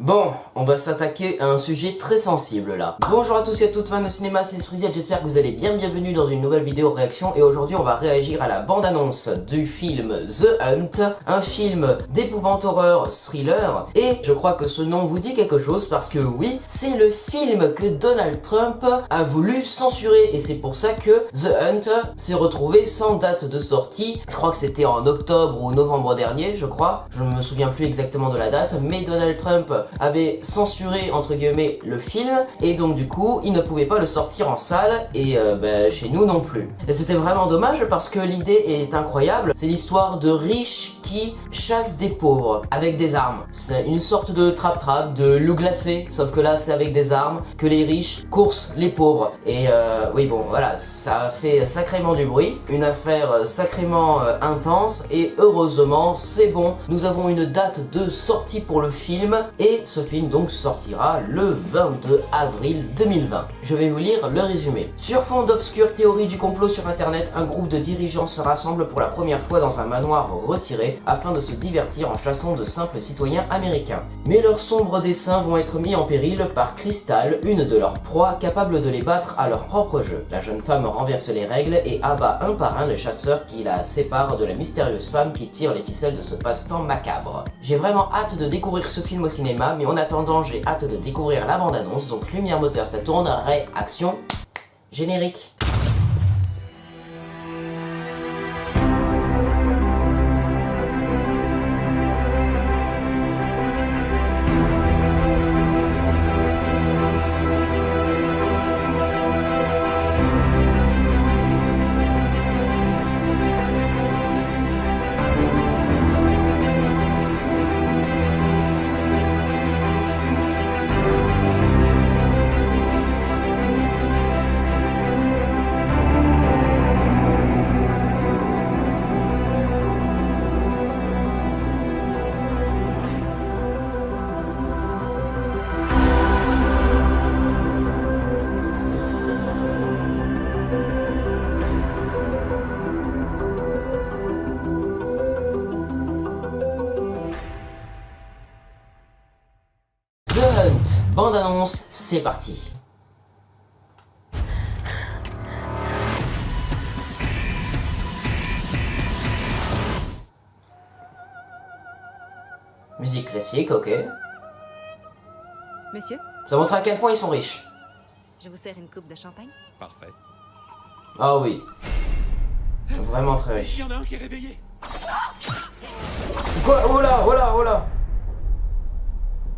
Bon, on va s'attaquer à un sujet très sensible là. Bonjour à tous et à toutes fans de cinéma, c'est Spriziat, j'espère que vous allez bien, bienvenue dans une nouvelle vidéo réaction. Et aujourd'hui on va réagir à la bande-annonce du film The Hunt, un film d'épouvante horreur thriller. Et je crois que ce nom vous dit quelque chose parce que oui, c'est le film que Donald Trump a voulu censurer. Et c'est pour ça que The Hunt s'est retrouvé sans date de sortie. Je crois que c'était en octobre ou novembre dernier, je crois. Je ne me souviens plus exactement de la date, mais Donald Trump avait censuré entre guillemets le film et donc du coup il ne pouvait pas le sortir en salle et chez nous non plus. Et c'était vraiment dommage parce que l'idée est incroyable. C'est l'histoire de riches qui chassent des pauvres avec des armes. C'est une sorte de trap-trap, de loup glacé, sauf que là c'est avec des armes que les riches coursent les pauvres. Et oui bon voilà, ça a fait sacrément du bruit, une affaire sacrément intense et heureusement c'est bon, nous avons une date de sortie pour le film et ce film donc sortira le 22 avril 2020. Je vais vous lire le résumé. Sur fond d'obscures théories du complot sur internet, un groupe de dirigeants se rassemble pour la première fois dans un manoir retiré afin de se divertir en chassant de simples citoyens américains. Mais leurs sombres desseins vont être mis en péril par Crystal, une de leurs proies capable de les battre à leur propre jeu. La jeune femme renverse les règles et abat un par un les chasseurs qui la séparent de la mystérieuse femme qui tire les ficelles de ce passe-temps macabre. J'ai vraiment hâte de découvrir ce film au cinéma, mais en attendant j'ai hâte de découvrir la bande-annonce, donc lumière moteur ça tourne, réaction, générique. The Hunt, bande-annonce, c'est parti. Musique classique, ok. Monsieur, Ça montre à quel point ils sont riches. je vous sers une coupe de champagne. Parfait. Ah oui. Ils sont vraiment très riches. Il y en a un qui est réveillé. Quoi? Oh là, oh là, oh là.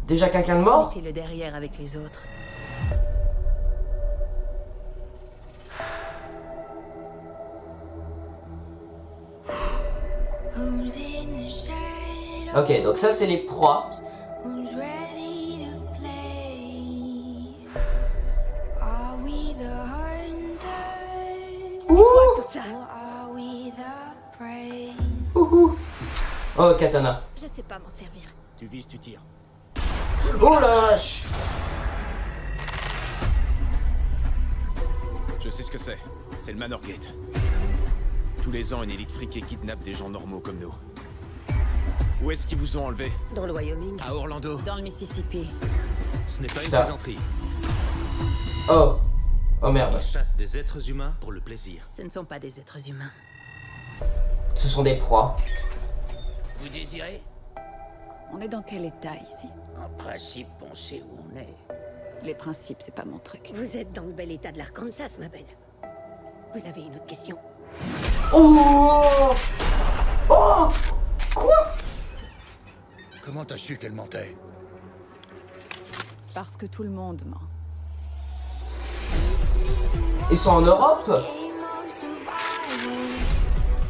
Déjà quelqu'un de mort? Mettez-le derrière avec les autres. Ok, donc ça c'est les proies. C'est quoi tout ça? Ouhou. Oh, katana. Je sais pas m'en servir. Tu vises, tu tires. Oh la vache. Je sais ce que c'est. C'est le Manor Gate. Tous les ans, une élite friquée kidnappe des gens normaux comme nous. Où est-ce qu'ils vous ont enlevé? Dans le Wyoming. À Orlando. Dans le Mississippi. Ce n'est pas une Ça. plaisanterie. Oh. Oh merde. Ils chassent des êtres humains pour le plaisir. Ce ne sont pas des êtres humains. Ce sont des proies. Vous désirez? On est dans quel état ici? En principe, on sait où on est. Les principes, c'est pas mon truc. Vous êtes dans le bel état de l'Arkansas, ma belle. Vous avez une autre question? Oh. Oh. Quoi? Comment t'as su qu'elle mentait? Parce que tout le monde ment. Ils sont en Europe?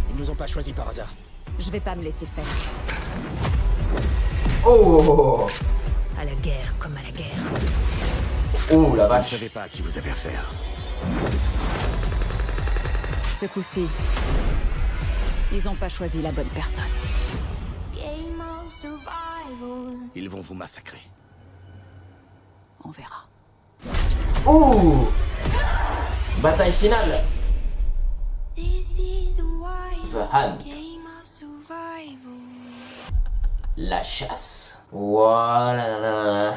Ils nous ont pas choisis par hasard. Je vais pas me laisser faire. Oh. À la guerre comme à la guerre. Oh la Vous vache. savez pas à qui vous avez affaire. Ce coup-ci, ils ont pas choisi la bonne personne. Ils vont vous massacrer. On verra. Oh. Bataille finale. The Hunt. La chasse. Voilà.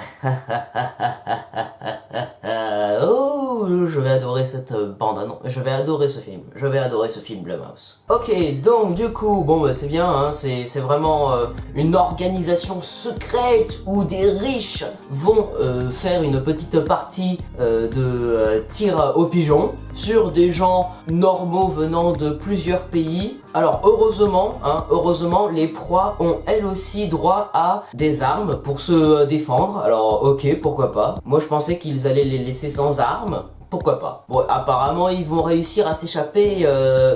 Oh, je vais adorer cette bande-annonce. Je vais adorer ce film. Je vais adorer ce film Blumhouse. Ok, donc du coup, bon bah c'est bien, hein, c'est vraiment une organisation secrète où des riches vont faire une petite partie de tir au pigeon sur des gens normaux venant de plusieurs pays. Alors heureusement, les proies ont elles aussi droit à des armes pour se défendre. Alors ok, pourquoi pas. Moi je pensais qu'ils allaient les laisser sans armes. Pourquoi pas. Bon, apparemment ils vont réussir à s'échapper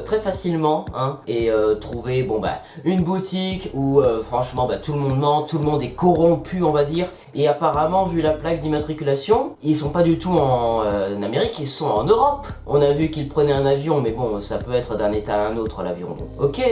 très facilement, hein, et trouver, bon bah, une boutique où franchement bah, tout le monde ment, tout le monde est corrompu on va dire, et apparemment vu la plaque d'immatriculation, ils sont pas du tout en Amérique, ils sont en Europe. On a vu qu'ils prenaient un avion, mais bon, ça peut être d'un état à un autre l'avion. Ok.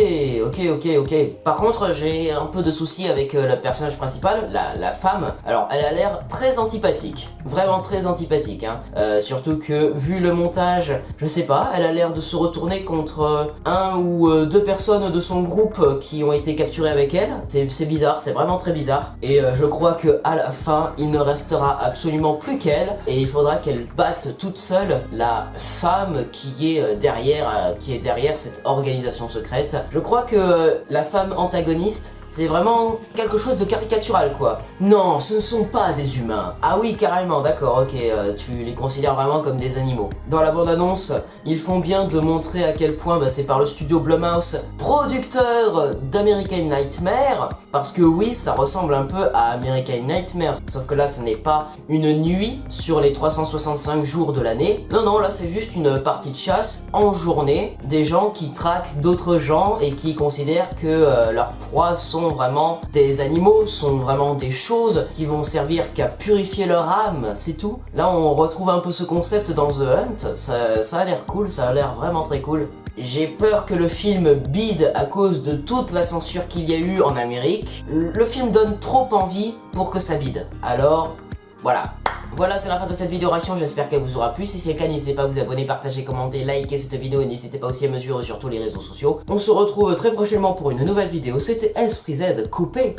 Par contre, j'ai un peu de soucis avec le personnage principal, la femme. Alors, elle a l'air très antipathique, vraiment très antipathique, hein. Surtout que vu le montage, je sais pas, elle a l'air de se retourner contre un ou deux personnes de son groupe qui ont été capturées avec elle. C'est bizarre, c'est vraiment très bizarre. Et je crois que à la fin, il ne restera absolument plus qu'elle, et il faudra qu'elle batte toute seule la femme qui est derrière cette organisation secrète. Je crois que la femme antagoniste, c'est vraiment quelque chose de caricatural quoi. Non, ce ne sont pas des humains. Ah oui, carrément, d'accord, ok, tu les considères vraiment comme des animaux. Dans la bande-annonce, ils font bien de montrer à quel point c'est par le studio Blumhouse, producteur d'American Nightmare, parce que oui, ça ressemble un peu à American Nightmare, sauf que là, ce n'est pas une nuit sur les 365 jours de l'année. Non, là, c'est juste une partie de chasse en journée, des gens qui traquent d'autres gens et qui considèrent que leurs proies sont vraiment des animaux, sont vraiment des choses qui vont servir qu'à purifier leur âme, c'est tout. Là on retrouve un peu ce concept dans The Hunt, ça a l'air cool, ça a l'air vraiment très cool. J'ai peur que le film bide à cause de toute la censure qu'il y a eu en Amérique. Le film donne trop envie pour que ça bide. Alors, voilà. Voilà, c'est la fin de cette vidéo réaction, j'espère qu'elle vous aura plu. Si c'est le cas, n'hésitez pas à vous abonner, partager, commenter, liker cette vidéo et n'hésitez pas aussi à me suivre sur tous les réseaux sociaux. On se retrouve très prochainement pour une nouvelle vidéo. C'était Esprit Z coupé.